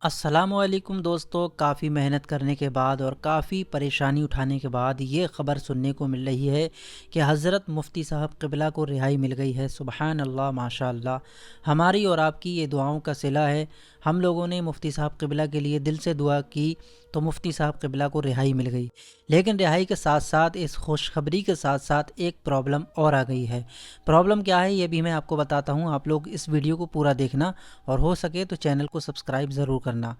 अस्सलामुअलैकुम दोस्तों, काफ़ी मेहनत करने के बाद और काफ़ी परेशानी उठाने के बाद ये ख़बर सुनने को मिल रही है कि हज़रत मुफ्ती साहब क़िबला को रिहाई मिल गई है। सुबहान अल्लाह, माशा अल्लाह। हमारी और आपकी ये दुआओं का सिला है। हम लोगों ने मुफ्ती साहब क़िबला के लिए दिल से दुआ की तो मुफ्ती साहब क़िबला को रिहाई मिल गई। लेकिन रिहाई के साथ साथ, इस खुशखबरी के साथ साथ एक प्रॉब्लम और आ गई है। प्रॉब्लम क्या है ये भी मैं आपको बताता हूँ। आप लोग इस वीडियो को पूरा देखना और हो सके तो चैनल को सब्सक्राइब ज़रूर करना।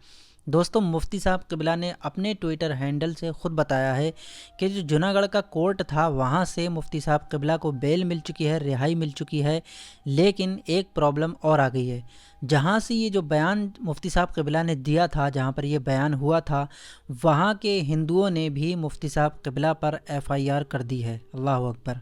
दोस्तों, मुफ्ती साहब क़िबला ने अपने ट्विटर हैंडल से ख़ुद बताया है कि जो जूनागढ़ का कोर्ट था वहाँ से मुफ्ती साहब क़िबला को बेल मिल चुकी है, रिहाई मिल चुकी है। लेकिन एक प्रॉब्लम और आ गई है। जहाँ से ये जो बयान मुफ्ती साहब क़िबला ने दिया था, जहाँ पर ये बयान हुआ था, वहाँ के हिंदुओं ने भी मुफ्ती साहब क़िबला पर FIR कर दी है। अल्लाह अकबर।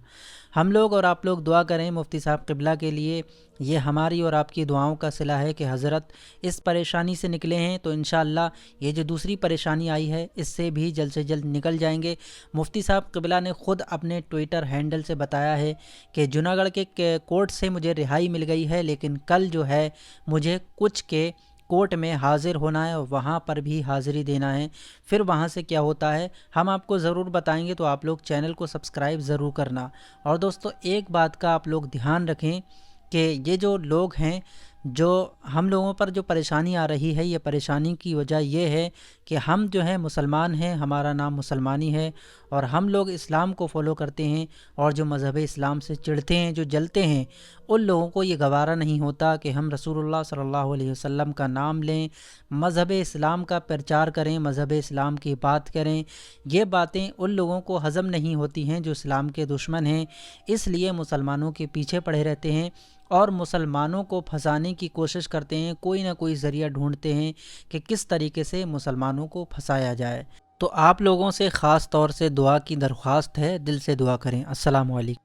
हम लोग और आप लोग दुआ करें मुफ्ती साहब क़िबला के लिए। ये हमारी और आपकी दुआओं का सिला है कि हज़रत इस परेशानी से निकले हैं तो इंशाअल्लाह ये जो दूसरी परेशानी आई है इससे भी जल्द से जल्द निकल जाएंगे। मुफ्ती साहब क़िबला ने ख़ुद अपने ट्विटर हैंडल से बताया है कि जूनागढ़ के कोर्ट से मुझे रिहाई मिल गई है, लेकिन कल जो है मुझे कुछ के कोर्ट में हाज़िर होना है और वहाँ पर भी हाज़िरी देना है। फिर वहाँ से क्या होता है हम आपको ज़रूर बताएंगे, तो आप लोग चैनल को सब्सक्राइब ज़रूर करना। और दोस्तों, एक बात का आप लोग ध्यान रखें कि ये जो लोग हैं, जो हम लोगों पर जो परेशानी आ रही है, ये परेशानी की वजह ये है कि हम जो है मुसलमान हैं, हमारा नाम मुसलमानी है और हम लोग इस्लाम को फॉलो करते हैं। और जो मज़हब इस्लाम से चिढ़ते हैं, जो जलते हैं, उन लोगों को ये गवारा नहीं होता कि हम रसूलुल्लाह सल्लल्लाहु अलैहि वसल्लम का नाम लें, मज़हब इस्लाम का प्रचार करें, मज़हब इस्लाम की बात करें। ये बातें उन लोगों को हज़म नहीं होती हैं जो इस्लाम के दुश्मन हैं। इसलिए मुसलमानों के पीछे पड़े रहते हैं और मुसलमानों को फंसाने की कोशिश करते हैं, कोई ना कोई ज़रिया ढूंढते हैं कि किस तरीके से मुसलमानों को फंसाया जाए। तो आप लोगों से ख़ास तौर से दुआ की दरख्वास्त है, दिल से दुआ करें। अस्सलामु अलैकुम।